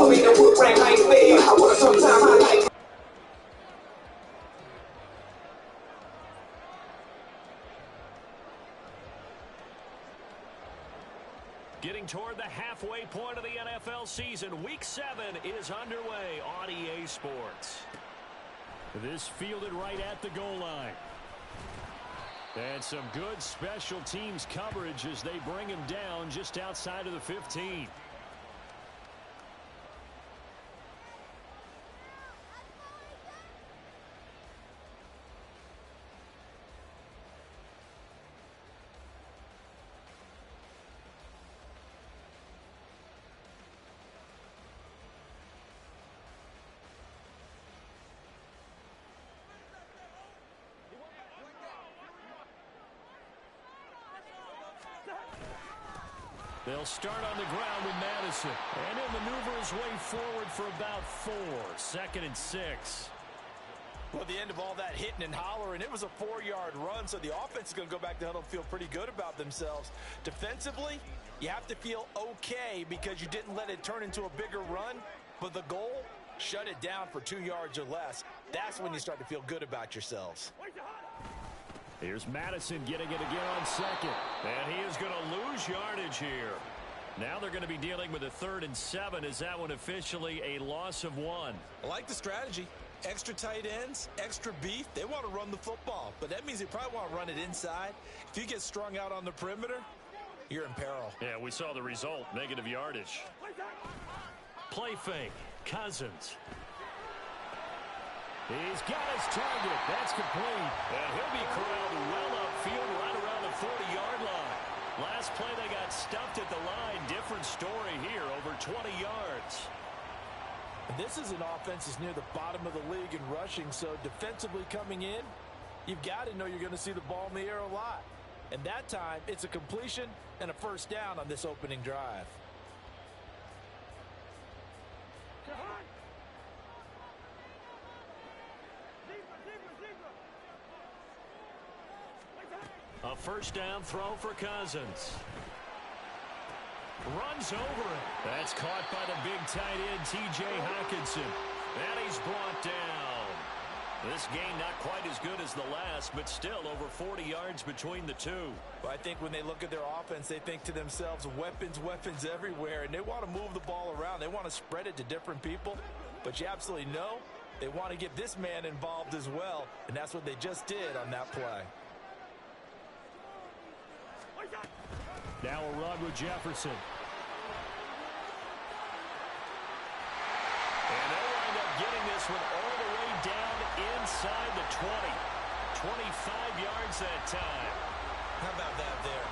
For me, the wood rank like fair. I wanna sometime I like. Getting toward the halfway point of the NFL season. Week 7 is underway on EA Sports. This fielded right at the goal line. And some good special teams coverage as they bring him down just outside of the 15. They'll start on the ground with Madison. And he'll maneuver his way forward for about 4. 2nd and 6. Well, the end of all that hitting and hollering, it was a 4-yard run, so the offense is going to go back to huddle and feel pretty good about themselves. Defensively, you have to feel okay because you didn't let it turn into a bigger run, but the goal, shut it down for 2 yards or less. That's when you start to feel good about yourselves. Here's Madison getting it again on 2nd. And he is going to lose yardage here. Now they're going to be dealing with a 3rd and 7. Is that one officially a loss of 1? I like the strategy. Extra tight ends, extra beef. They want to run the football, but that means they probably want to run it inside. If you get strung out on the perimeter, you're in peril. Yeah, we saw the result. Negative yardage. Play fake. Cousins. He's got his target. That's complete. And he'll be corralled well upfield right around the 40-yard line. Last play, they got stuffed at the line. Different story here, over 20 yards. And this is an offense that's near the bottom of the league in rushing, so defensively coming in, you've got to know you're going to see the ball in the air a lot. And that time, it's a completion and a first down on this opening drive. A first down throw for Cousins. Runs over it. That's caught by the big tight end, T.J. Hockenson. And he's brought down. This game not quite as good as the last, but still over 40 yards between the two. Well, I think when they look at their offense, they think to themselves, weapons, weapons everywhere, and they want to move the ball around. They want to spread it to different people, but you absolutely know they want to get this man involved as well, and that's what they just did on that play. Now a run with Jefferson. And they'll wind up getting this one all the way down inside the 20. 25 yards that time. How about that there?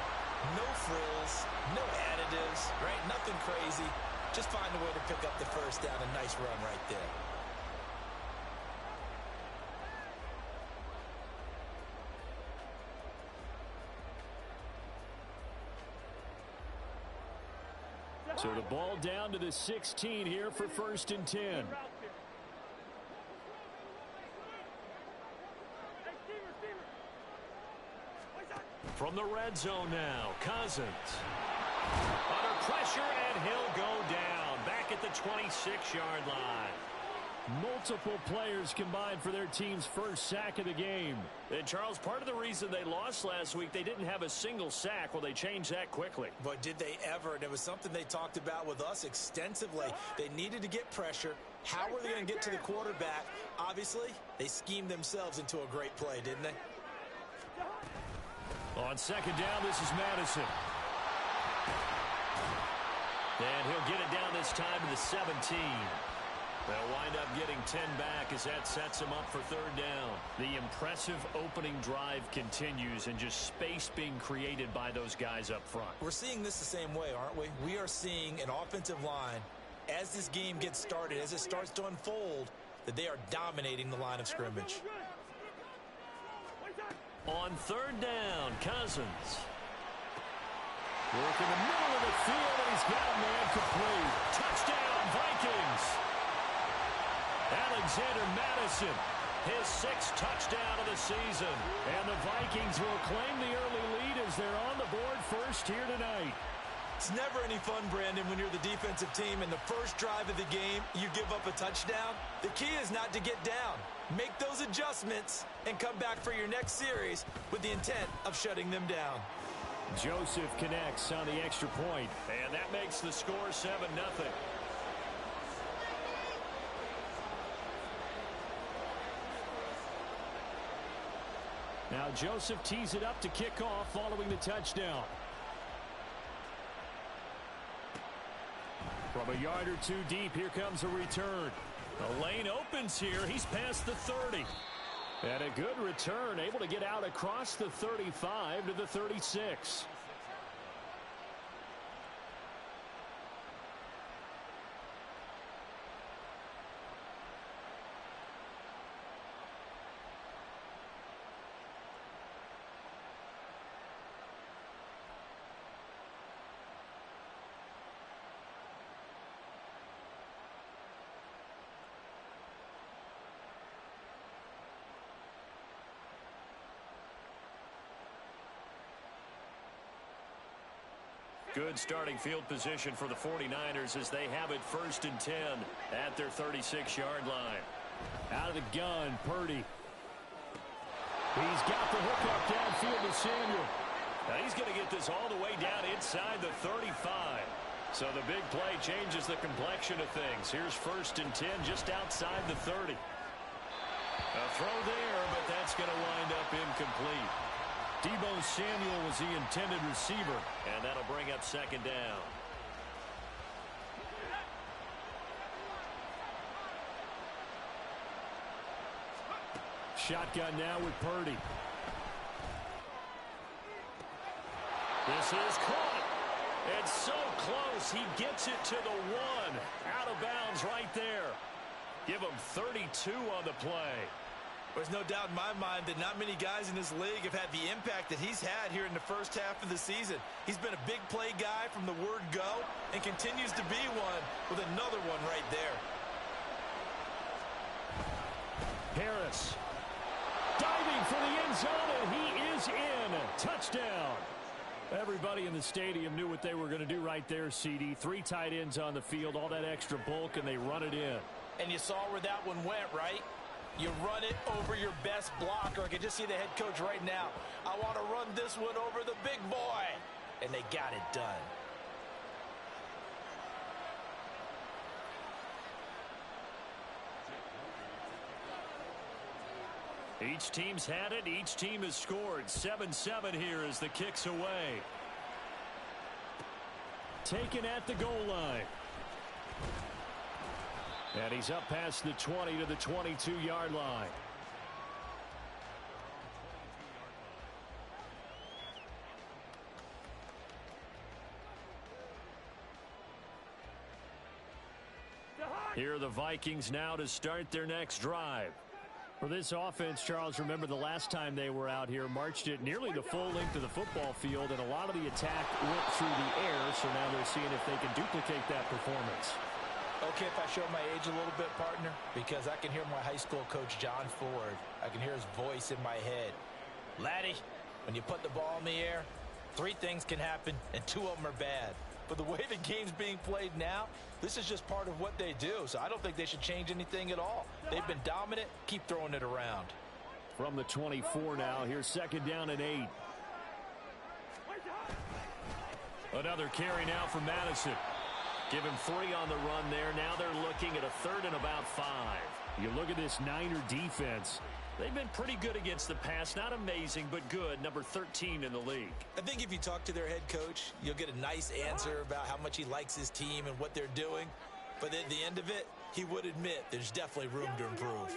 No frills, no additives, right? Nothing crazy. Just find a way to pick up the first down. A nice run right there. So the ball down to the 16 here for 1st and 10. From the red zone now, Cousins. Under pressure, and he'll go down. Back at the 26-yard line. Multiple players combined for their team's first sack of the game. And, Charles, part of the reason they lost last week, they didn't have a single sack. Well, they changed that quickly. But did they ever? And it was something they talked about with us extensively. They needed to get pressure. How were they going to get to the quarterback? Obviously, they schemed themselves into a great play, didn't they? On 2nd down, this is Madison. And he'll get it down this time to the 17. They'll wind up getting 10 back as that sets them up for 3rd down. The impressive opening drive continues and just space being created by those guys up front. We're seeing this the same way, aren't we? We are seeing an offensive line, as this game gets started, as it starts to unfold, that they are dominating the line of scrimmage. On 3rd down, Cousins. Work in the middle of the field, and he's got a man complete. Touchdown, Vikings. Alexander Madison, his 6th touchdown of the season. And the Vikings will claim the early lead as they're on the board first here tonight. It's never any fun, Brandon, when you're the defensive team and the first drive of the game, you give up a touchdown. The key is not to get down. Make those adjustments and come back for your next series with the intent of shutting them down. Joseph connects on the extra point, and that makes the score 7-0. Now Joseph tees it up to kick off following the touchdown. From a yard or two deep, here comes a return. The lane opens here. He's past the 30. And a good return, able to get out across the 35 to the 36. Good starting field position for the 49ers as they have it 1st and 10 at their 36-yard line. Out of the gun, Purdy. He's got the hook up downfield to Samuel. Now he's going to get this all the way down inside the 35. So the big play changes the complexion of things. Here's 1st and 10 just outside the 30. A throw there, but that's going to wind up incomplete. Deebo Samuel was the intended receiver, and that'll bring up 2nd down. Shotgun now with Purdy. This is caught. It's so close. He gets it to the 1. Out of bounds right there. Give him 32 on the play. There's no doubt in my mind that not many guys in this league have had the impact that he's had here in the first half of the season. He's been a big play guy from the word go and continues to be one with another one right there. Harris diving for the end zone, and he is in. Touchdown. Everybody in the stadium knew what they were going to do right there, CD. 3 tight ends on the field, all that extra bulk, and they run it in. And you saw where that one went, right? You run it over your best blocker. I can just see the head coach right now. I want to run this one over the big boy. And they got it done. Each team's had it. Each team has scored. 7-7 here as the kick's away. Taken at the goal line. And he's up past the 20 to the 22-yard line. Here are the Vikings now to start their next drive. For this offense, Charles, remember the last time they were out here, marched it nearly the full length of the football field, and a lot of the attack went through the air, so now they're seeing if they can duplicate that performance. Okay, if I show my age a little bit, partner, because I can hear my high school coach, John Ford. I can hear his voice in my head. Laddie, when you put the ball in the air, 3 things can happen, and 2 of them are bad. But the way the game's being played now, this is just part of what they do, so I don't think they should change anything at all. They've been dominant. Keep throwing it around. From the 24 now, here's 2nd down and 8. Another carry now for Madison. Give him 3 on the run there. Now they're looking at a 3rd and about 5. You look at this Niner defense. They've been pretty good against the pass. Not amazing, but good. Number 13 in the league. I think if you talk to their head coach, you'll get a nice answer about how much he likes his team and what they're doing. But at the end of it, he would admit there's definitely room to improve.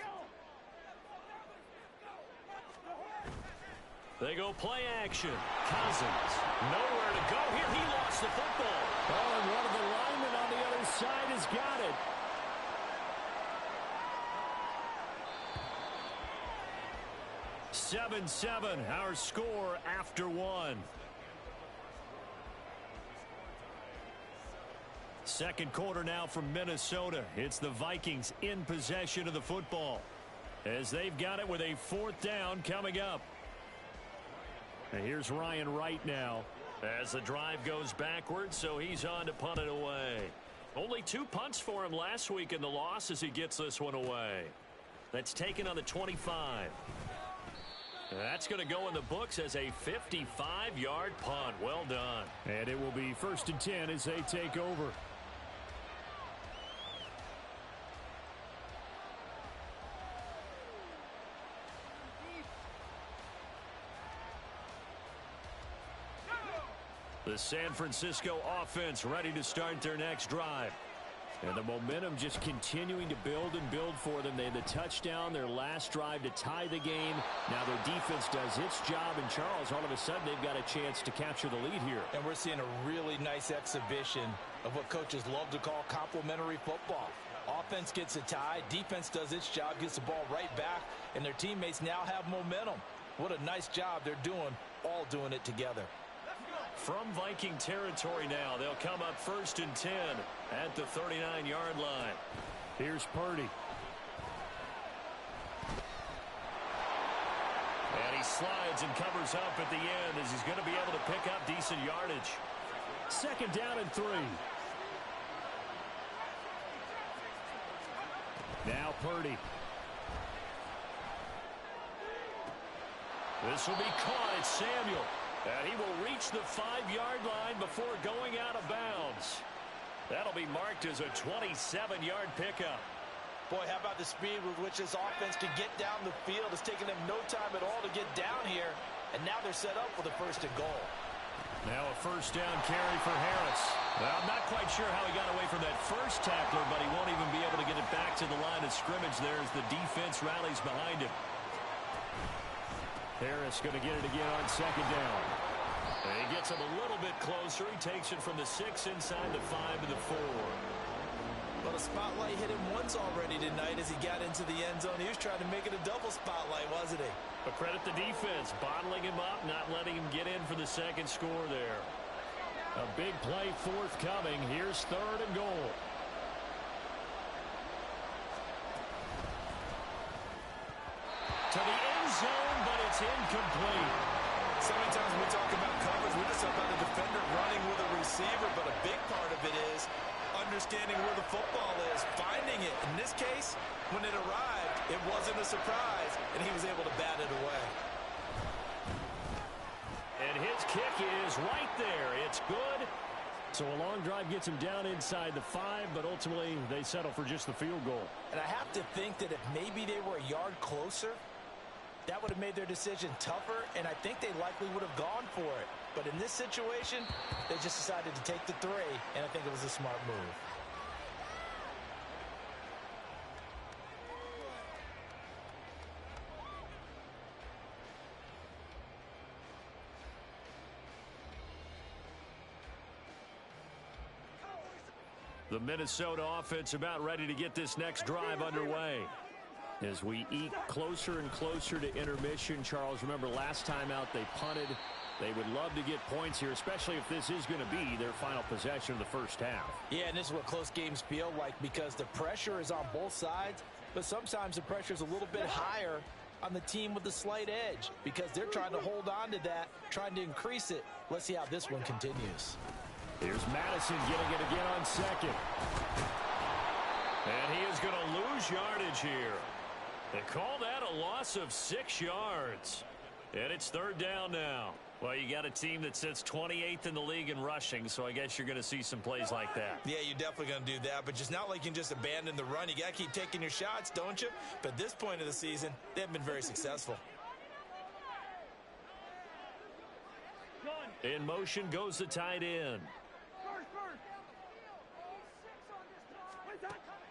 They go play action. Cousins. Nowhere to go here. He lost the football. Oh, and one of the linemen on the other side has got it. Seven, our score after 1. Second quarter now from Minnesota. It's the Vikings in possession of the football as they've got it with a 4th down coming up. And here's Ryan Wright now As the drive goes backwards, so he's on to punt it away. Only 2 punts for him last week in the loss as he gets this one away. That's taken on the 25. That's going to go in the books as a 55-yard punt. Well done. And it will be 1st and 10 as they take over. The San Francisco offense ready to start their next drive. And the momentum just continuing to build and build for them. They had the touchdown, their last drive to tie the game. Now their defense does its job. And Charles, all of a sudden, they've got a chance to capture the lead here. And we're seeing a really nice exhibition of what coaches love to call complementary football. Offense gets a tie, defense does its job, gets the ball right back, and their teammates now have momentum. What a nice job they're doing, all doing it together. From Viking territory now, they'll come up 1st and 10 at the 39-yard line. Here's Purdy. And he slides and covers up at the end as he's going to be able to pick up decent yardage. 2nd down and 3. Now Purdy. This will be caught. It's Samuel. And he will reach the 5-yard line before going out of bounds. That'll be marked as a 27-yard pickup. Boy, how about the speed with which this offense can get down the field? It's taken them no time at all to get down here. And now they're set up for the 1st and goal. Now a 1st down carry for Harris. Well, I'm not quite sure how he got away from that first tackler, but he won't even be able to get it back to the line of scrimmage there as the defense rallies behind him. Harris going to get it again on 2nd down. And he gets him a little bit closer. He takes it from the 6 inside the 5 to the 4. Well, the spotlight hit him once already tonight as he got into the end zone. He was trying to make it a double spotlight, wasn't he? But credit the defense, bottling him up, not letting him get in for the 2nd score there. A big play forthcoming. Here's 3rd and goal. To the end zone, but it's incomplete. So many times when we talk about coverage, we're just talking about a defender running with a receiver, but a big part of it is understanding where the football is, finding it. In this case, when it arrived, it wasn't a surprise, and he was able to bat it away. And his kick is right there. It's good. So a long drive gets him down inside the 5, but ultimately they settle for just the field goal. And I have to think that if maybe they were a yard closer, that would have made their decision tougher, and I think they likely would have gone for it. But in this situation, they just decided to take the 3, and I think it was a smart move. The Minnesota offense about ready to get this next drive underway. As we eke closer and closer to intermission, Charles, remember last time out they punted. They would love to get points here, especially if this is going to be their final possession of the first half. Yeah, and this is what close games feel like because the pressure is on both sides, but sometimes the pressure is a little bit higher on the team with the slight edge because they're trying to hold on to that, trying to increase it. Let's see how this one continues. Here's Madison getting it again on 2nd. And he is going to lose yardage here. They call that a loss of 6 yards. And it's 3rd down now. Well, you got a team that sits 28th in the league in rushing, so I guess you're going to see some plays like that. Yeah, you're definitely going to do that, but just not like you can just abandon the run. You got to keep taking your shots, don't you? But at this point of the season, they haven't been very successful. In motion goes the tight end.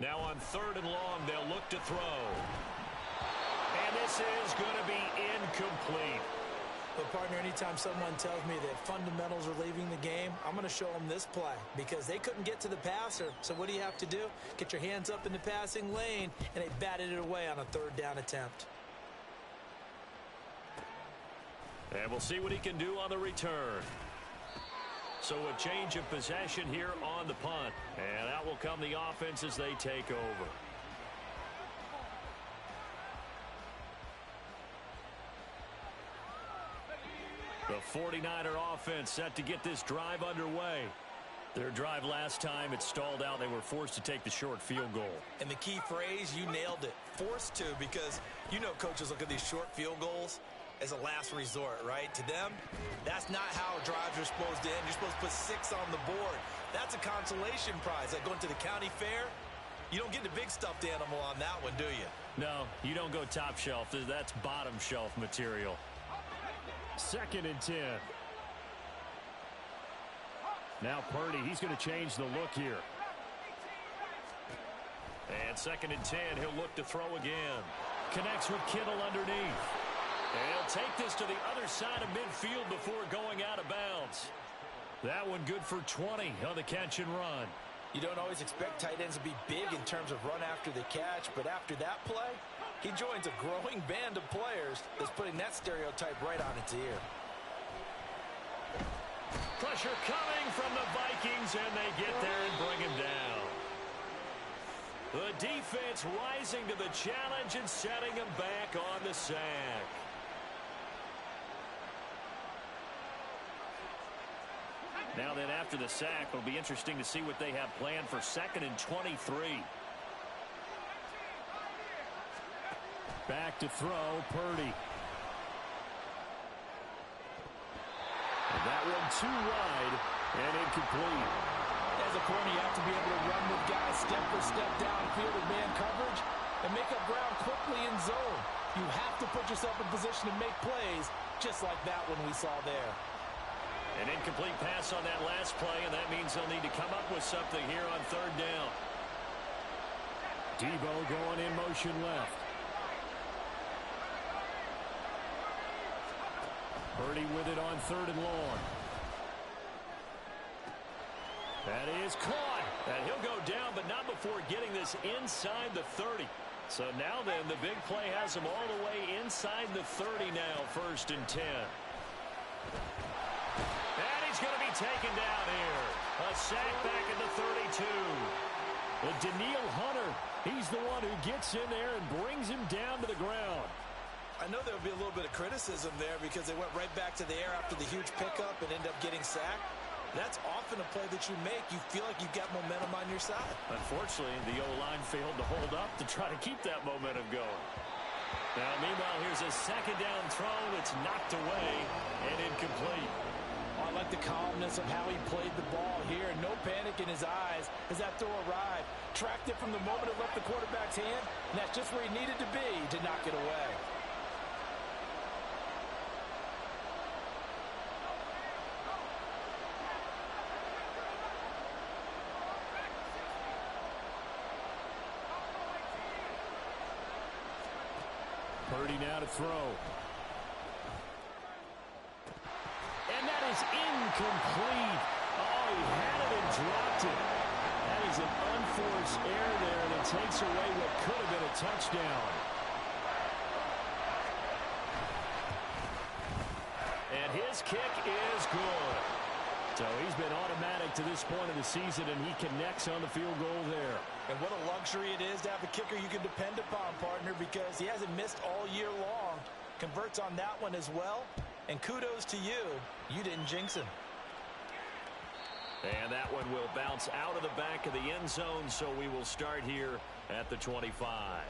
Now on 3rd and long, they'll look to throw. And this is going to be incomplete. But, partner, anytime someone tells me that fundamentals are leaving the game, I'm going to show them this play because they couldn't get to the passer. So what do you have to do? Get your hands up in the passing lane, and they batted it away on a 3rd down attempt. And we'll see what he can do on the return. So a change of possession here on the punt. And out will come the offense as they take over. The 49er offense set to get this drive underway. Their drive last time, it stalled out. They were forced to take the short field goal. And the key phrase, you nailed it, forced to, because you know coaches look at these short field goals as a last resort, right? To them, that's not how drives are supposed to end. You're supposed to put 6 on the board. That's a consolation prize. Like going to the county fair, you don't get the big stuffed animal on that one, do you? No, you don't go top shelf. That's bottom shelf material. 2nd and 10. Now Purdy, he's going to change the look here. And 2nd and 10, he'll look to throw again. Connects with Kittle underneath. And he'll take this to the other side of midfield before going out of bounds. That one good for 20 on the catch and run. You don't always expect tight ends to be big in terms of run after the catch, but after that play, he joins a growing band of players that's putting that stereotype right on its ear. Pressure coming from the Vikings, and they get there and bring him down. The defense rising to the challenge and setting him back on the sack. Now then, after the sack, it'll be interesting to see what they have planned for 2nd and 23. Back to throw, Purdy. And that one too wide and incomplete. As a corner, you have to be able to run with guys step for step downfield with man coverage and make up ground quickly in zone. You have to put yourself in position to make plays, just like that one we saw there. An incomplete pass on that last play, and that means they'll need to come up with something here on 3rd down. Debo going in motion left. Purdy with it on 3rd and long. That is caught. And he'll go down, but not before getting this inside the 30. So now then, the big play has him all the way inside the 30 now, 1st and 10. And he's going to be taken down here. A sack back at the 32. But Daniil Hunter, he's the one who gets in there and brings him down to the ground. I know there would be a little bit of criticism there because they went right back to the air after the huge pickup and ended up getting sacked. That's often a play that you make. You feel like you've got momentum on your side. Unfortunately, the O-line failed to hold up to try to keep that momentum going. Now, meanwhile, here's a 2nd down throw that's knocked away and incomplete. I like the calmness of how he played the ball here. No panic in his eyes as that throw arrived. Tracked it from the moment it left the quarterback's hand, and that's just where he needed to be to knock it away. Purdy now to throw. And that is incomplete. Oh, he had it and dropped it. That is an unforced error there, and it takes away what could have been a touchdown. And his kick is good. So he's been automatic to this point of the season, and he connects on the field goal there. And what a luxury it is to have a kicker you can depend upon, partner, because he hasn't missed all year long. Converts on that one as well. And kudos to you. You didn't jinx him. And that one will bounce out of the back of the end zone, so we will start here at the 25.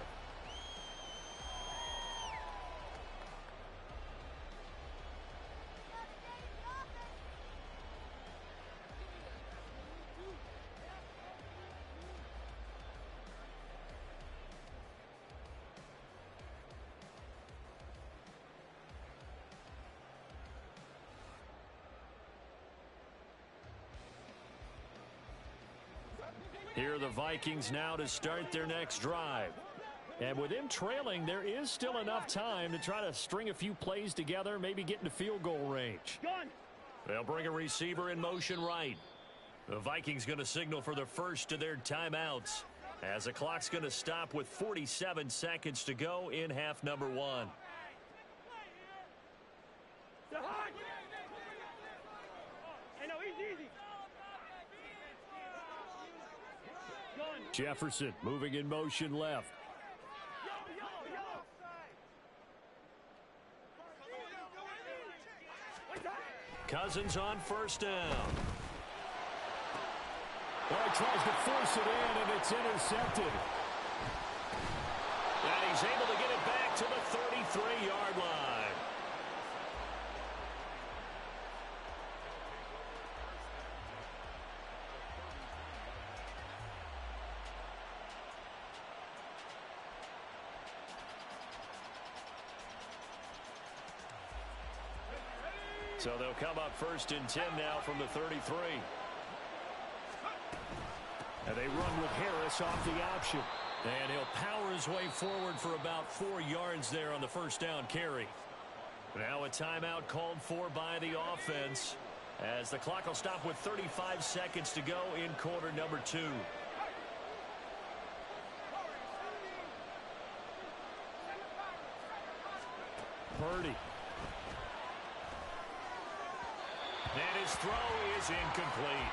Here are the Vikings now to start their next drive. And with them trailing, there is still enough time to try to string a few plays together, maybe get into field goal range. They'll bring a receiver in motion right. The Vikings going to signal for the first of their timeouts as the clock's going to stop with 47 seconds to go in half number 1. Jefferson moving in motion left. Cousins on first down. Well, he tries to force it in, and it's intercepted. And he's able to get it back to the 33-yard line. So they'll come up 1st and 10 now from the 33. And they run with Harris off the option. And he'll power his way forward for about 4 yards there on the first down carry. Now a timeout called for by the offense as the clock will stop with 35 seconds to go in quarter number 2. Purdy. And his throw is incomplete.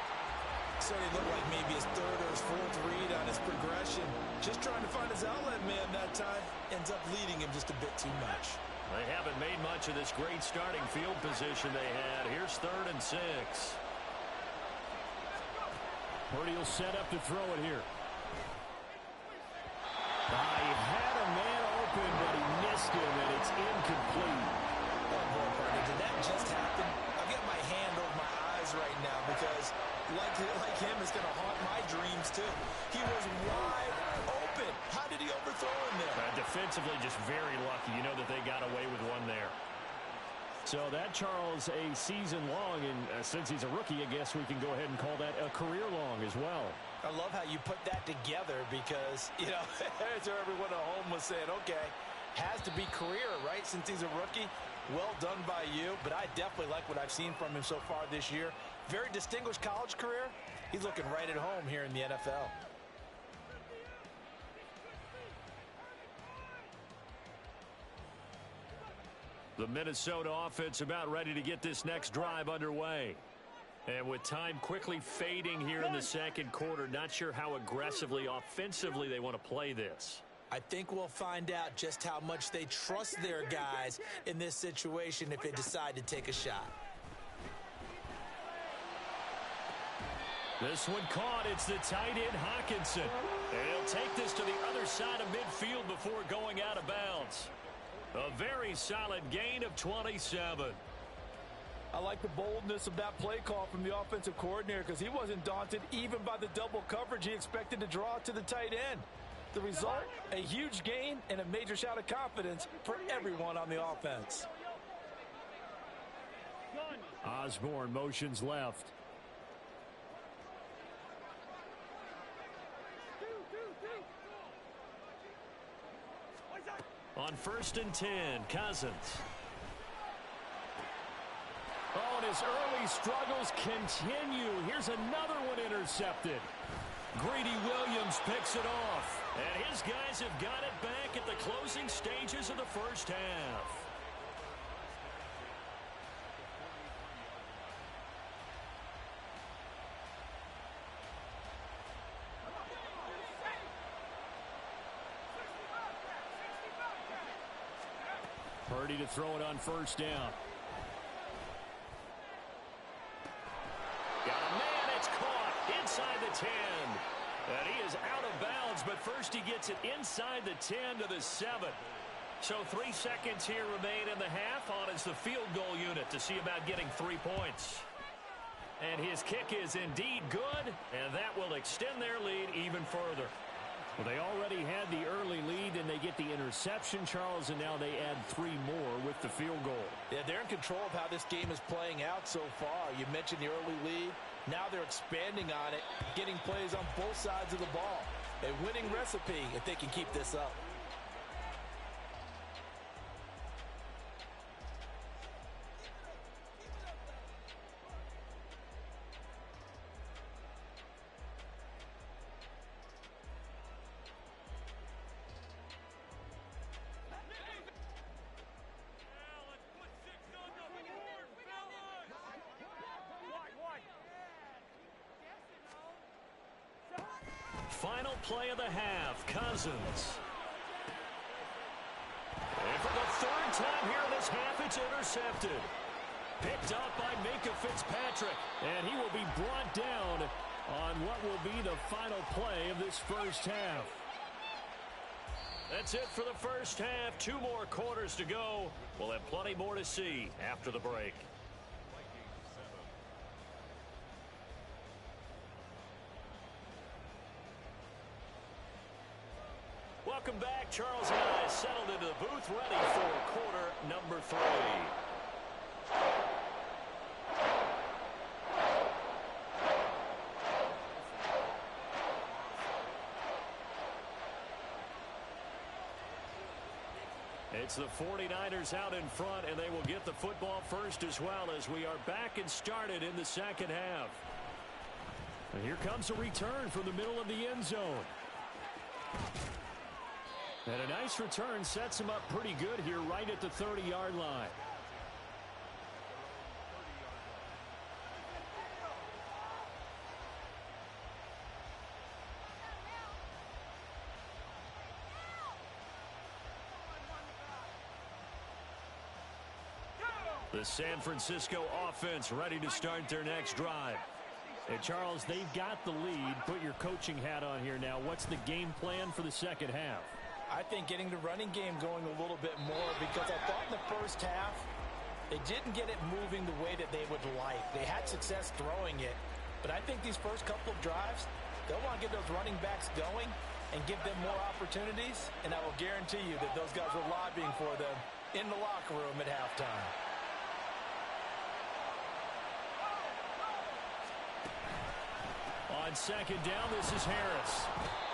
Certainly looked like maybe his 3rd or his 4th read on his progression. Just trying to find his outlet man that time. Ends up leading him just a bit too much. They haven't made much of this great starting field position they had. Here's 3rd and 6. Purdy will set up to throw it here. He had a man open, but he missed him, and it's incomplete. Oh, boy, partner, did that just happen? I'll get my hand over my eyes right now because, like him, it's going to haunt my dreams, too. He was wide open. How did he overthrow him there? Defensively, just very lucky. You know that they got away with one there. So that, Charles, a season long, and since he's a rookie, I guess we can go ahead and call that a career long as well. I love how you put that together because, you know, as everyone at home was saying, okay, has to be career, right, since he's a rookie. Well done by you, but I definitely like what I've seen from him so far this year. Very distinguished college career. He's looking right at home here in the NFL. The Minnesota offense about ready to get this next drive underway. And with time quickly fading here in the second quarter, not sure how aggressively, offensively they want to play this. I think we'll find out just how much they trust their guys in this situation if they decide to take a shot. This one caught. It's the tight end Hawkinson. And he'll take this to the other side of midfield before going out of bounds. A very solid gain of 27. I like the boldness of that play call from the offensive coordinator because he wasn't daunted even by the double coverage he expected to draw to the tight end. The result, a huge gain and a major shout of confidence for everyone on the offense. Osborne motions left. On 1st and 10, Cousins. Oh, and his early struggles continue. Here's another one intercepted. Greedy Williams picks it off. And his guys have got it back at the closing stages of the first half. Purdy to throw it on 1st down. Got a man, it's caught inside the 10. And he is out of bounds, but first he gets it inside the 10 to the 7. So 3 seconds here remain in the half on as the field goal unit to see about getting 3 points. And his kick is indeed good, and that will extend their lead even further. Well, they already had the early lead, and they get the interception, Charles, and now they add 3 more with the field goal. Yeah, they're in control of how this game is playing out so far. You mentioned the early lead. Now they're expanding on it, getting plays on both sides of the ball. A winning recipe if they can keep this up. Final play of the half, Cousins. And for the 3rd time here in this half, it's intercepted. Picked up by Minka Fitzpatrick. And he will be brought down on what will be the final play of this first half. That's it for the first half. 2 more quarters to go. We'll have plenty more to see after the break. Welcome back. Charles and I settled into the booth, ready for quarter number 3. It's the 49ers out in front, and they will get the football first as well as we are back and started in the second half. And here comes a return from the middle of the end zone. And a nice return sets him up pretty good here right at the 30-yard line. The San Francisco offense ready to start their next drive. And Charles, they've got the lead. Put your coaching hat on here now. What's the game plan for the second half? I think getting the running game going a little bit more, because I thought in the first half they didn't get it moving the way that they would like. They had success throwing it, but I think these first couple of drives, they'll want to get those running backs going and give them more opportunities, and I will guarantee you that those guys were lobbying for them in the locker room at halftime. On second down, this is Harris.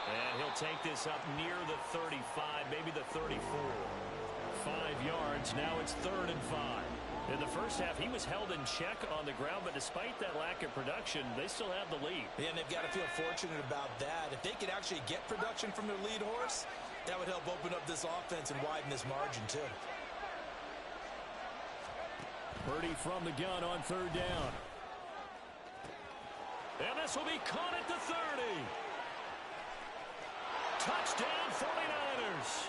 And he'll take this up near the 35, maybe the 34. 5 yards. Now it's 3rd and 5. In the first half, he was held in check on the ground, but despite that lack of production, they still have the lead. Yeah, and they've got to feel fortunate about that. If they could actually get production from their lead horse, that would help open up this offense and widen this margin, too. Purdy from the gun on 3rd down. And this will be caught at the 30. Touchdown 49ers.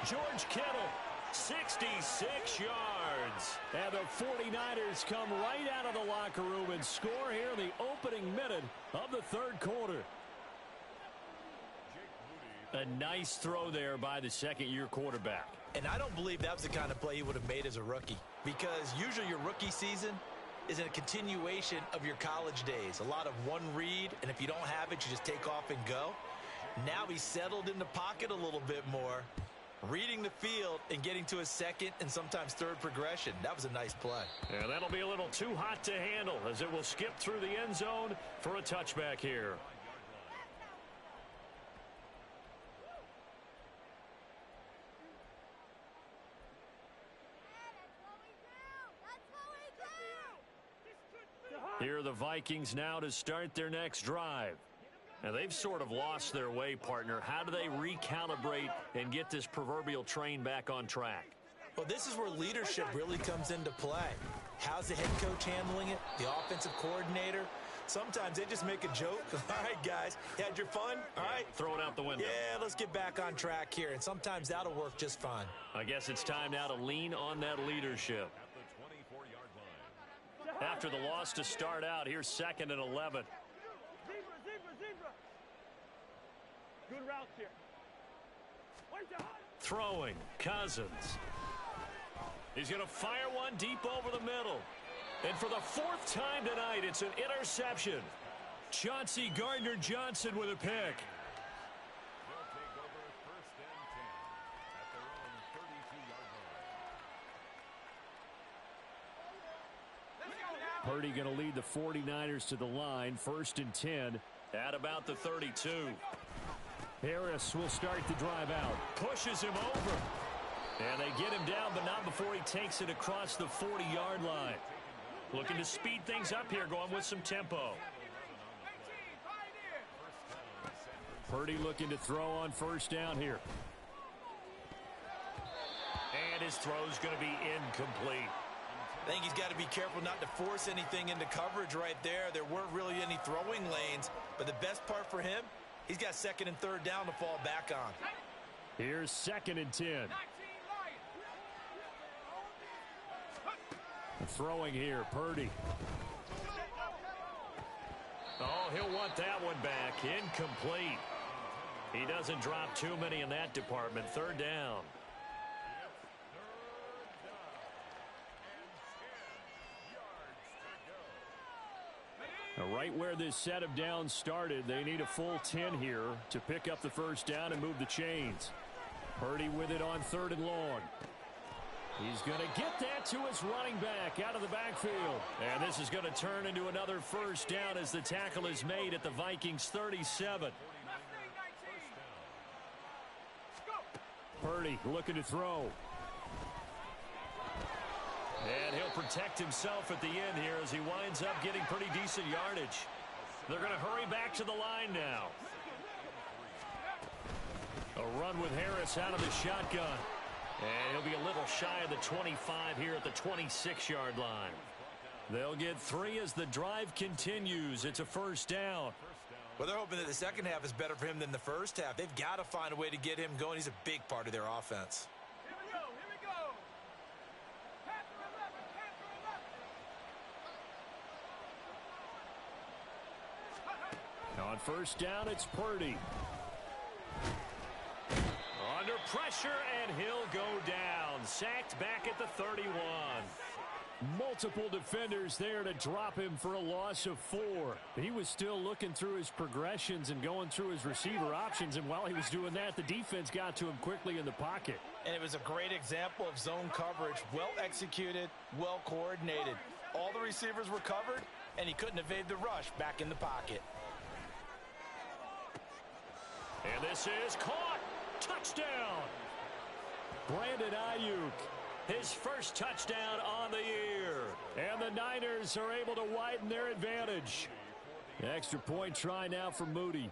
George Kittle, 66 yards. And the 49ers come right out of the locker room and score here in the opening minute of the 3rd quarter. A nice throw there by the second-year quarterback. And I don't believe that was the kind of play he would have made as a rookie, because usually your rookie season is a continuation of your college days. A lot of one read, and if you don't have it, you just take off and go. Now he's settled in the pocket a little bit more, reading the field and getting to a second and sometimes third progression. That was a nice play. And that'll be a little too hot to handle as it will skip through the end zone for a touchback here. Here are the Vikings now to start their next drive. Now, they've sort of lost their way, partner. How do they recalibrate and get this proverbial train back on track? Well, this is where leadership really comes into play. How's the head coach handling it? The offensive coordinator? Sometimes they just make a joke. All right, guys, you had your fun? All right. Throw it out the window. Yeah, let's get back on track here, and sometimes that'll work just fine. I guess it's time now to lean on that leadership. After the loss to start out, here's 2nd and 11. Zebra. Good route here. Throwing, Cousins. He's going to fire one deep over the middle. And for the 4th time tonight, it's an interception. Chauncey Gardner-Johnson with a pick. Purdy going to lead the 49ers to the line, 1st and 10 at about the 32. Harris will start the drive out. Pushes him over. And they get him down, but not before he takes it across the 40-yard line. Looking to speed things up here, going with some tempo. Purdy looking to throw on 1st down here. And his throw's going to be incomplete. I think he's got to be careful not to force anything into coverage right there. There weren't really any throwing lanes, but the best part for him, he's got 2nd and 3rd down to fall back on. Here's 2nd and 10. Throwing here, Purdy. Oh, he'll want that one back. Incomplete. He doesn't drop too many in that department. Third down. Right where this set of downs started, they need a full 10 here to pick up the first down and move the chains. Purdy with it on 3rd and long. He's going to get that to his running back out of the backfield. And this is going to turn into another first down as the tackle is made at the Vikings 37. Purdy looking to throw. And he'll protect himself at the end here as he winds up getting pretty decent yardage. They're going to hurry back to the line now. A run with Harris out of the shotgun. And he'll be a little shy of the 25 here at the 26-yard line. They'll get 3 as the drive continues. It's a first down. Well, they're hoping that the second half is better for him than the first half. They've got to find a way to get him going. He's a big part of their offense. Here we go. Here we go. On first down, it's Purdy. Under pressure, and he'll go down. Sacked back at the 31. Multiple defenders there to drop him for a loss of 4. He was still looking through his progressions and going through his receiver options, and while he was doing that, the defense got to him quickly in the pocket. And it was a great example of zone coverage. Well executed, well coordinated. All the receivers were covered, and he couldn't evade the rush back in the pocket. And this is caught. Touchdown. Brandon Ayuk, his first touchdown on the year. and the Niners are able to widen their advantage. Extra point try now for Moody.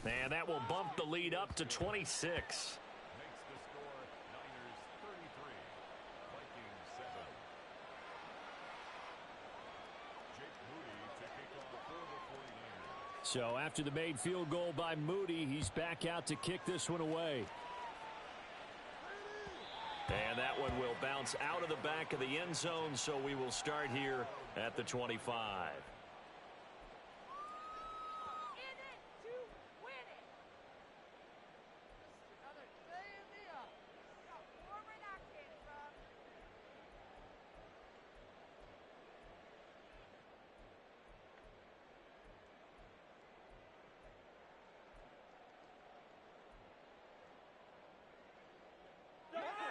And that will bump the lead up to 26. So after the made field goal by Moody, he's back out to kick this one away. And that one will bounce out of the back of the end zone, so we will start here at the 25.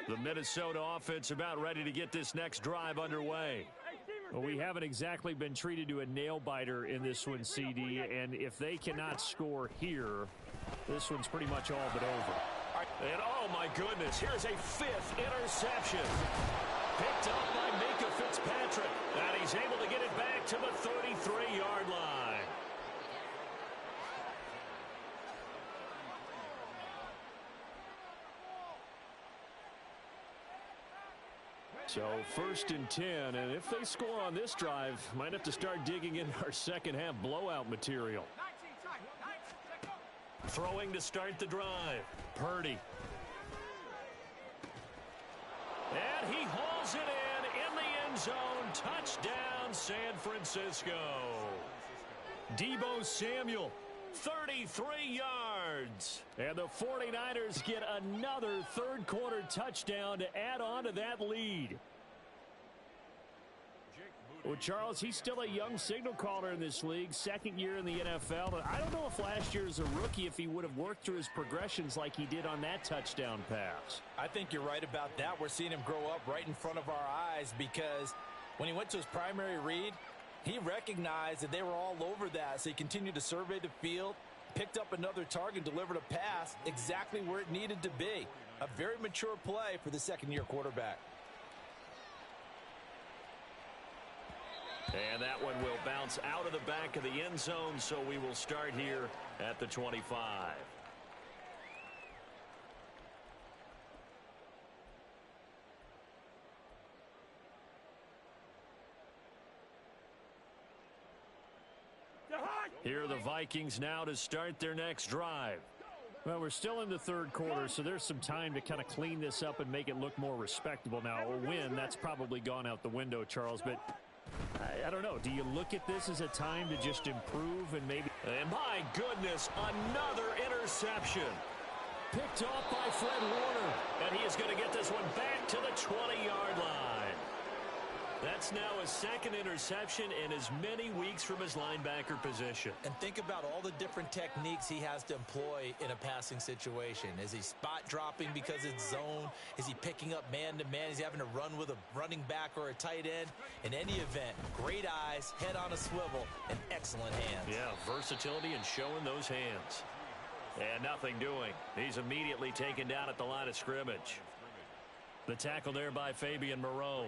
The Minnesota offense about ready to get this next drive underway. Well, we haven't exactly been treated to a nail-biter in this one, CD, and if they cannot score here, this one's pretty much all but over. And oh my goodness, here's a 5th interception. Picked up by Minka Fitzpatrick, and he's able to get it back to the 33-yard line. So 1st and 10, and if they score on this drive, might have to start digging in our second half blowout material. Throwing to start the drive. Purdy. And he hauls it in the end zone. Touchdown, San Francisco. Deebo Samuel, 33 yards. And the 49ers get another third-quarter touchdown to add on to that lead. Well, Charles, he's still a young signal caller in this league, 2nd year in the NFL. And I don't know if last year as a rookie, if he would have worked through his progressions like he did on that touchdown pass. I think you're right about that. We're seeing him grow up right in front of our eyes because when he went to his primary read, he recognized that they were all over that, so he continued to survey the field, picked up another target, delivered a pass exactly where it needed to be. A very mature play for the second-year quarterback. And that one will bounce out of the back of the end zone, so we will start here at the 25. Here are the Vikings now to start their next drive. Well, we're still in the third quarter, so there's some time to kind of clean this up and make it look more respectable. Now, a win, that's probably gone out the window, Charles, but I don't know. Do you look at this as a time to just improve and maybe... And my goodness, another interception. Picked off by Fred Warner. And he is going to get this one back to the 20-yard line. That's now his second interception in as many weeks from his linebacker position. And think about all the different techniques he has to employ in a passing situation. Is he spot dropping because it's zone? Is he picking up man-to-man? Is he having to run with a running back or a tight end? In any event, great eyes, head on a swivel, and excellent hands. Yeah, versatility and showing those hands. And nothing doing. He's immediately taken down at the line of scrimmage. The tackle there by Fabian Moreau.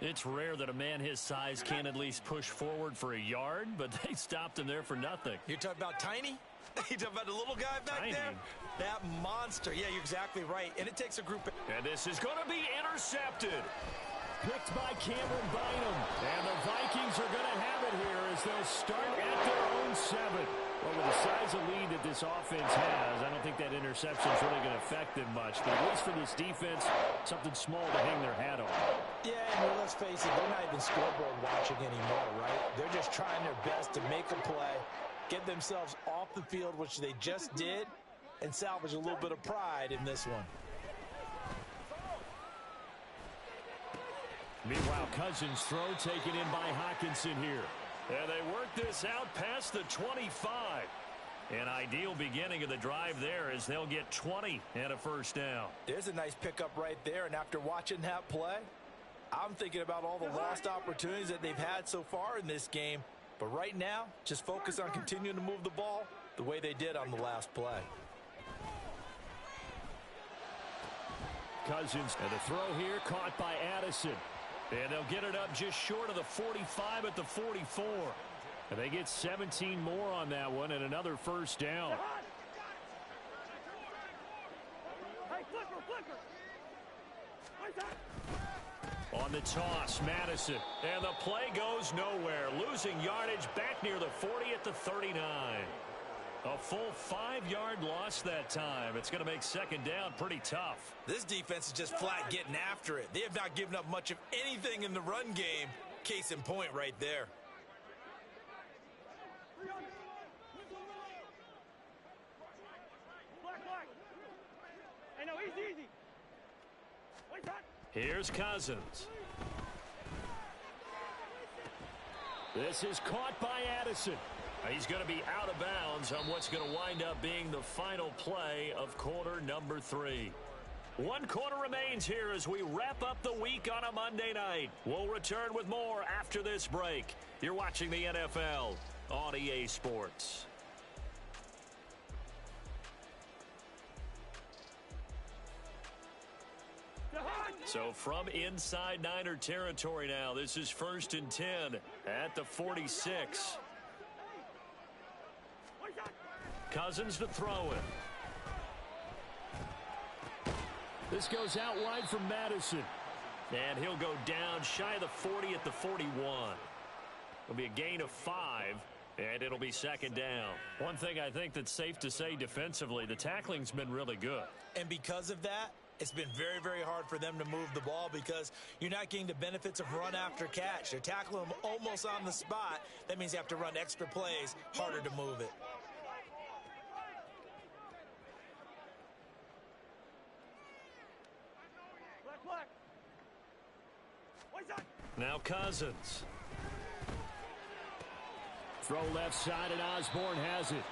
It's rare that a man his size can at least push forward for a yard, but they stopped him there for nothing. You're talking about Tiny? You're talking about the little guy back Tiny. there? That monster. Yeah, you're exactly right. And it takes a group. And this is going to be intercepted. Picked by Cameron Bynum. And the Vikings are going to have it here as they'll start at their own 7. Well, with the size of lead that this offense has, I don't think that interception is really going to affect them much. But at least for this defense, something small to hang their hat on. Yeah, and let's face it, they're not even scoreboard watching anymore, right? They're just trying their best to make a play, get themselves off the field, which they just did, and salvage a little bit of pride in this one. Meanwhile, Cousins' throw taken in by Hockenson here. And they work this out past the 25. An ideal beginning of the drive there as they'll get 20 and a first down. There's a nice pickup right there, and after watching that play, I'm thinking about all the lost opportunities that they've had so far in this game. But right now, just focus on continuing to move the ball the way they did on the last play. Cousins, and the throw here caught by Addison. And they'll get it up just short of the 45 at the 44. And they get 17 more on that one and another first down. Hey, flicker. On the toss, Madison. And the play goes nowhere. Losing yardage back near the 40 at the 39. A full 5-yard loss that time. It's going to make second down pretty tough. This defense is just flat getting after it. They have not given up much of anything in the run game. Case in point right there. Black. Hey, no, easy. Wait, that. Here's Cousins. This is caught by Addison. He's going to be out of bounds on what's going to wind up being the final play of quarter number 3. 1 quarter remains here as we wrap up the week on a Monday night. We'll return with more after this break. You're watching the NFL on EA Sports. So from inside Niner territory now, this is 1st and 10 at the 46. Cousins to throw it. This goes out wide from Madison. And he'll go down shy of the 40 at the 41. It'll be a gain of 5, and it'll be second down. One thing I think that's safe to say defensively, the tackling's been really good. And because of that, it's been very, very hard for them to move the ball because you're not getting the benefits of run after catch. They're tackling them almost on the spot. That means you have to run extra plays, harder to move it. Black. Wait, that. Now Cousins. Throw left side, and Osborne has it.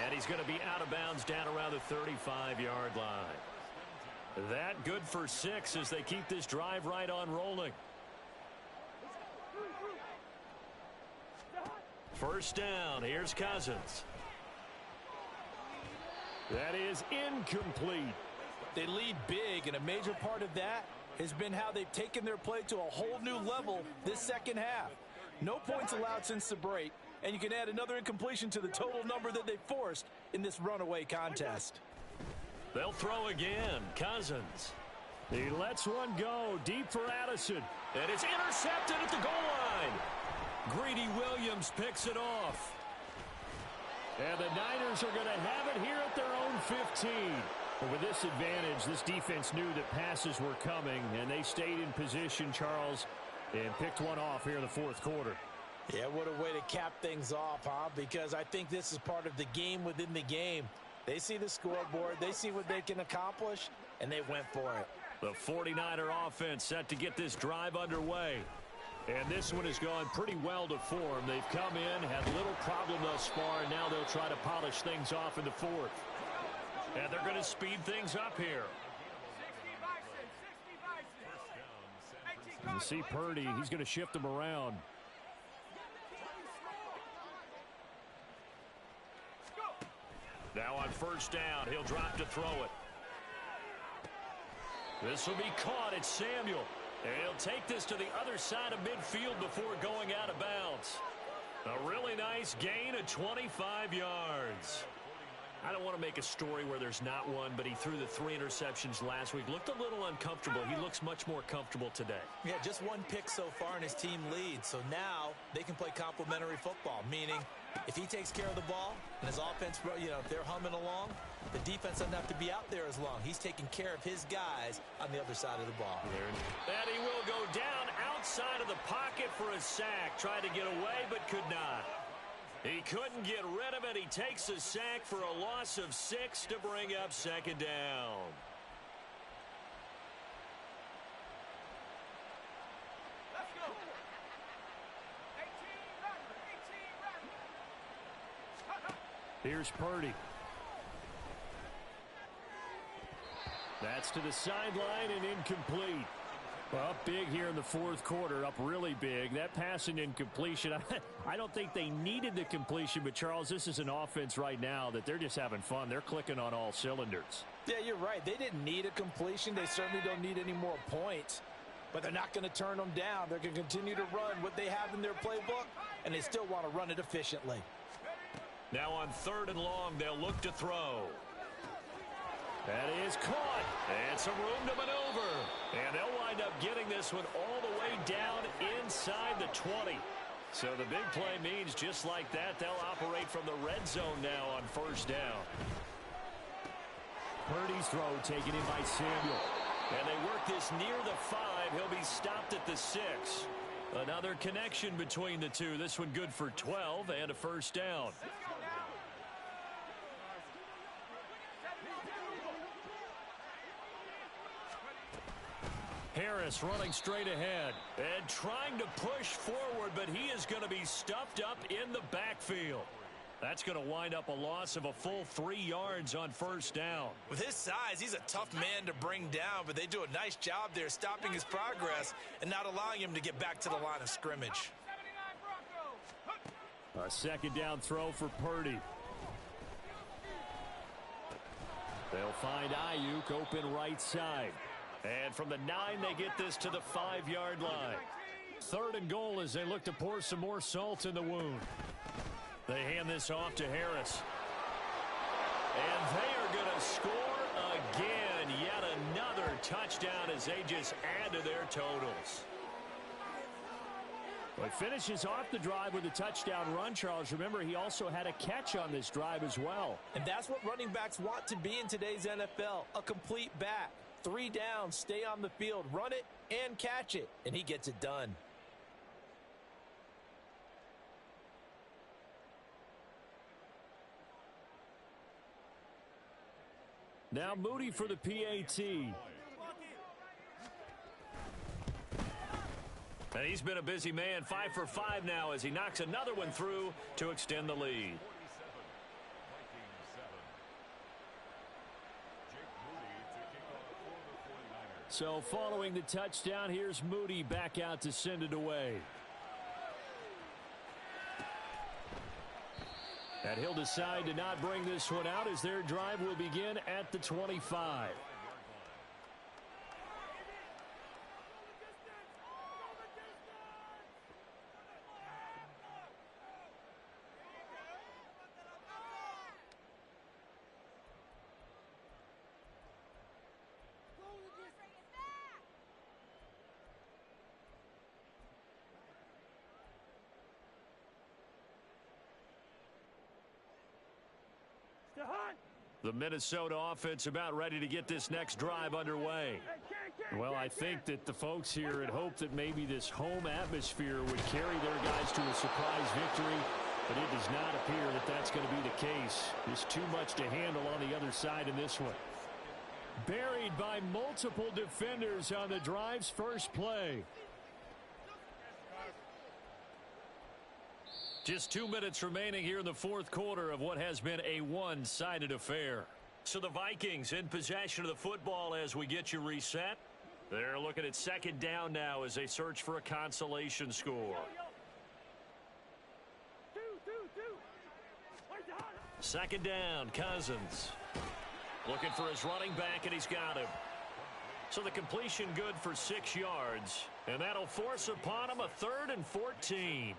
And he's going to be out of bounds down around the 35-yard line. That good for 6 as they keep this drive right on rolling. First down. Here's Cousins. That is incomplete. They lead big, and a major part of that has been how they've taken their play to a whole new level this second half. No points allowed since the break, and you can add another incompletion to the total number that they forced in this runaway contest. They'll throw again. Cousins. He lets one go deep for Addison. And it's intercepted at the goal line. Greedy Williams picks it off. And the Niners are going to have it here at their own 15. But with this advantage, this defense knew that passes were coming, and they stayed in position, Charles, and picked one off here in the fourth quarter. Yeah, what a way to cap things off, huh? Because I think this is part of the game within the game. They see the scoreboard, they see what they can accomplish, and they went for it. The 49er offense set to get this drive underway. And this one has gone pretty well to form. They've come in, had little problem thus far, and now they'll try to polish things off in the fourth. And they're going to speed things up here. You see Purdy, he's going to shift them around. Now on first down, he'll drop to throw it. This will be caught. It's Samuel. And he'll take this to the other side of midfield before going out of bounds. A really nice gain of 25 yards. I don't want to make a story where there's not one, but he threw the 3 interceptions last week. Looked a little uncomfortable. He looks much more comfortable today. Yeah, just one pick so far and his team leads. So now they can play complementary football, meaning if he takes care of the ball and his offense, if they're humming along, the defense doesn't have to be out there as long. He's taking care of his guys on the other side of the ball. And he will go down outside of the pocket for a sack. Tried to get away, but could not. He couldn't get rid of it. He takes a sack for a loss of 6 to bring up second down. Let's go. 18 Here's Purdy. That's to the sideline and incomplete. Well, up big here in the fourth quarter, up really big. That pass and incompletion, I don't think they needed the completion, but Charles, this is an offense right now that they're just having fun. They're clicking on all cylinders. Yeah, you're right. They didn't need a completion. They certainly don't need any more points, but they're not going to turn them down. They're going to continue to run what they have in their playbook, and they still want to run it efficiently. Now on 3rd and long, they'll look to throw. That is caught. And some room to maneuver. And they'll wind up getting this one all the way down inside the 20. So the big play means just like that, they'll operate from the red zone now on first down. Purdy's throw taken in by Samuel. And they work this near the 5. He'll be stopped at the 6. Another connection between the two. This one good for 12 and a first down. Harris running straight ahead and trying to push forward, but he is going to be stuffed up in the backfield. That's going to wind up a loss of a full 3 yards on first down. With his size, he's a tough man to bring down, but they do a nice job there stopping his progress and not allowing him to get back to the line of scrimmage. A second down throw for Purdy. They'll find Ayuk open right side. And from the 9, they get this to the 5-yard line. 3rd and goal as they look to pour some more salt in the wound. They hand this off to Harris. And they are going to score again. Yet another touchdown as they just add to their totals. But finishes off the drive with a touchdown run, Charles. Remember, he also had a catch on this drive as well. And that's what running backs want to be in today's NFL, a complete back. 3 down, stay on the field, run it, and catch it. And he gets it done. Now Moody for the PAT. And he's been a busy man, 5 for 5 now as he knocks another one through to extend the lead. So following the touchdown, here's Moody back out to send it away. And he'll decide to not bring this one out as their drive will begin at the 25. The Minnesota offense about ready to get this next drive underway. Well, I think that the folks here had hoped that maybe this home atmosphere would carry their guys to a surprise victory, but it does not appear that that's going to be the case. There's too much to handle on the other side in this one. Buried by multiple defenders on the drive's first play. Just 2 minutes remaining here in the fourth quarter of what has been a one-sided affair. So the Vikings in possession of the football as we get you reset. They're looking at second down now as they search for a consolation score. Second down, Cousins. Looking for his running back, and he's got him. So the completion good for 6 yards, and that'll force upon him a 3rd and 14.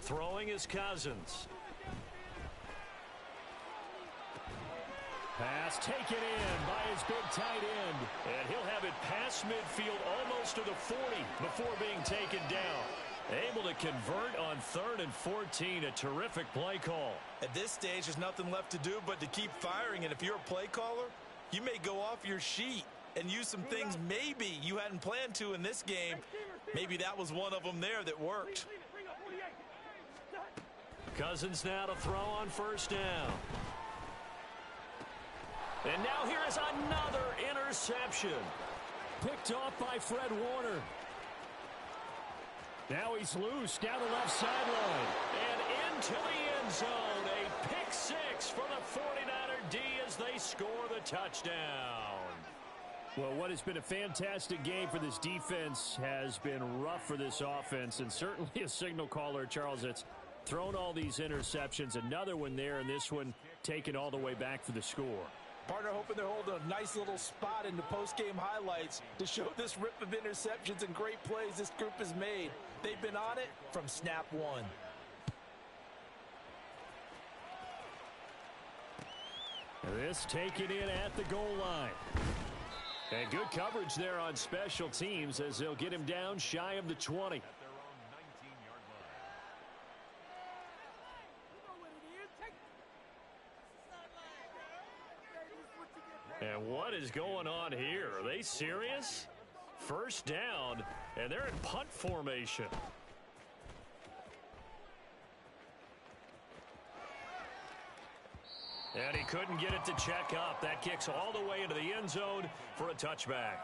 Throwing is Cousins. Pass taken in by his big tight end. And he'll have it past midfield almost to the 40 before being taken down. Able to convert on 3rd and 14. A terrific play call. At this stage, there's nothing left to do but to keep firing. And if you're a play caller, you may go off your sheet and use some things maybe you hadn't planned to in this game. Maybe that was one of them there that worked. Cousins now to throw on first down. And now here is another interception. Picked off by Fred Warner. Now he's loose down the left sideline. And into the end zone. A pick six for the 49er D as they score the touchdown. Well, what has been a fantastic game for this defense has been rough for this offense. And certainly a signal caller, Charles, that's thrown all these interceptions. Another one there, and this one taken all the way back for the score. Partner hoping they're holding a nice little spot in the post-game highlights to show this rip of interceptions and great plays this group has made. They've been on it from snap one. This taken in at the goal line. And good coverage there on special teams as they'll get him down shy of the 20. And what is going on here? Are they serious? First down, and they're in punt formation. And he couldn't get it to check up. That kicks all the way into the end zone for a touchback.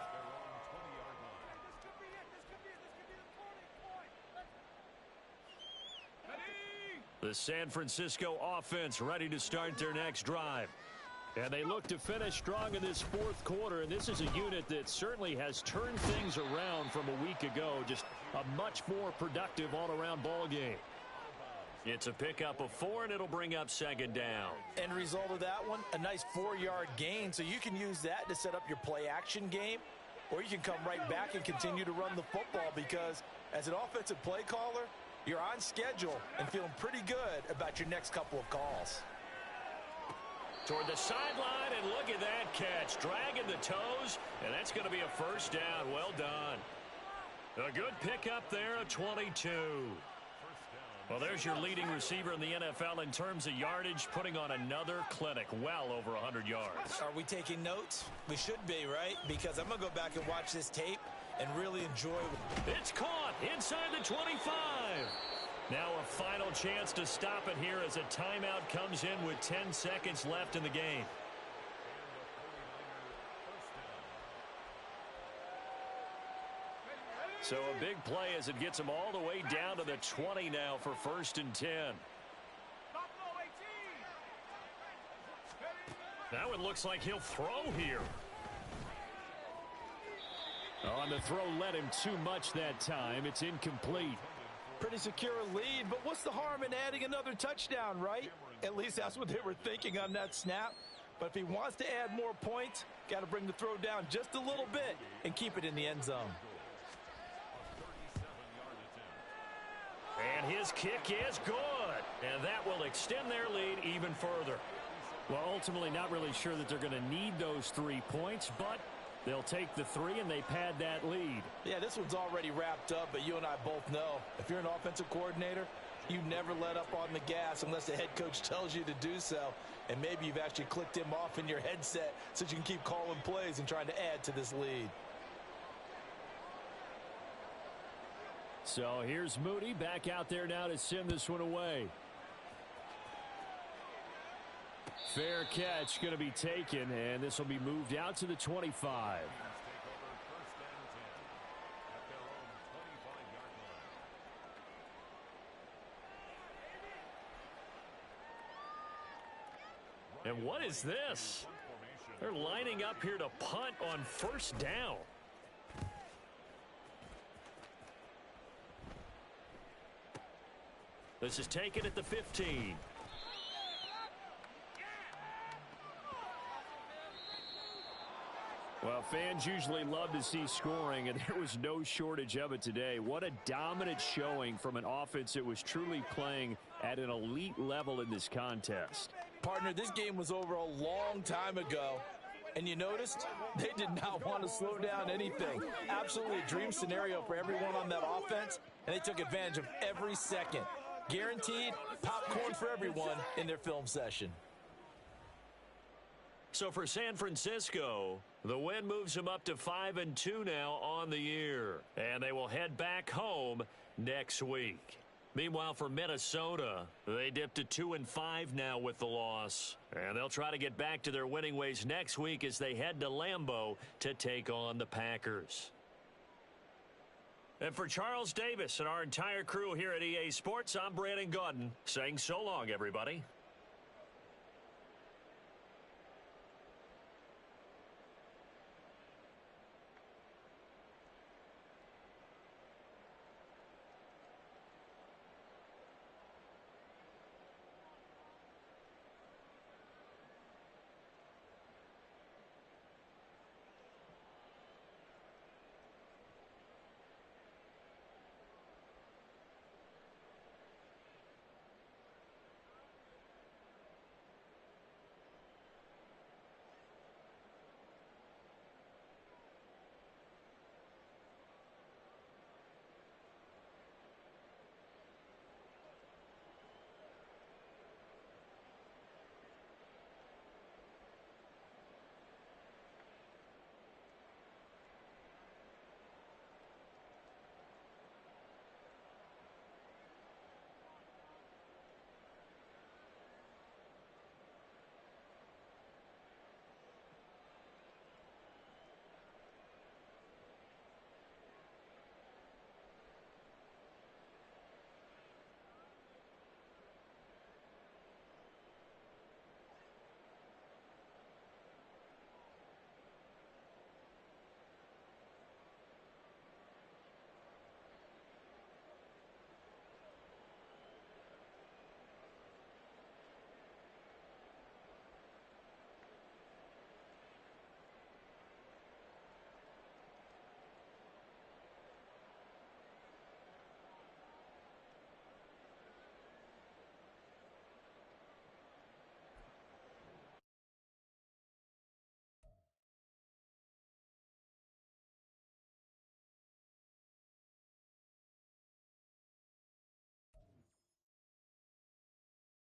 The San Francisco offense ready to start their next drive. And they look to finish strong in this fourth quarter, and this is a unit that certainly has turned things around from a week ago. Just a much more productive all-around ball game. It's a pickup of 4, and it'll bring up second down. End result of that one, a nice 4-yard gain, so you can use that to set up your play-action game, or you can come right back and continue to run the football because as an offensive play caller, you're on schedule and feeling pretty good about your next couple of calls. Toward the sideline, and look at that catch. Dragging the toes, and that's going to be a first down. Well done. A good pickup there at 22. Well, there's your leading receiver in the NFL in terms of yardage, putting on another clinic, well over 100 yards. Are we taking notes? We should be, right? Because I'm going to go back and watch this tape and really enjoy. It's caught inside the 25. Now a final chance to stop it here as a timeout comes in with 10 seconds left in the game. So a big play as it gets him all the way down to the 20 now for 1st and 10. Now it looks like he'll throw here. On the throw led him too much that time. It's incomplete. Pretty secure lead, but what's the harm in adding another touchdown, right? At least that's what they were thinking on that snap. But if he wants to add more points, got to bring the throw down just a little bit and keep it in the end zone. And his kick is good. And that will extend their lead even further. Well, ultimately not really sure that they're going to need those 3 points, but they'll take the 3 and they pad that lead. Yeah, this one's already wrapped up, but you and I both know if you're an offensive coordinator, you never let up on the gas unless the head coach tells you to do so. And maybe you've actually clicked him off in your headset so you can keep calling plays and trying to add to this lead. So here's Moody back out there now to send this one away. Fair catch going to be taken, and this will be moved out to the 25. And what is this? They're lining up here to punt on first down. This is taken at the 15. Well, fans usually love to see scoring, and there was no shortage of it today. What a dominant showing from an offense that was truly playing at an elite level in this contest. Partner, this game was over a long time ago, and you noticed they did not want to slow down anything. Absolutely a dream scenario for everyone on that offense, and they took advantage of every second. Guaranteed popcorn for everyone in their film session. So for San Francisco, the win moves them up to 5-2 now on the year. And they will head back home next week. Meanwhile, for Minnesota, they dipped to 2-5 now with the loss. And they'll try to get back to their winning ways next week as they head to Lambeau to take on the Packers. And for Charles Davis and our entire crew here at EA Sports, I'm Brandon Gaudin saying so long, everybody.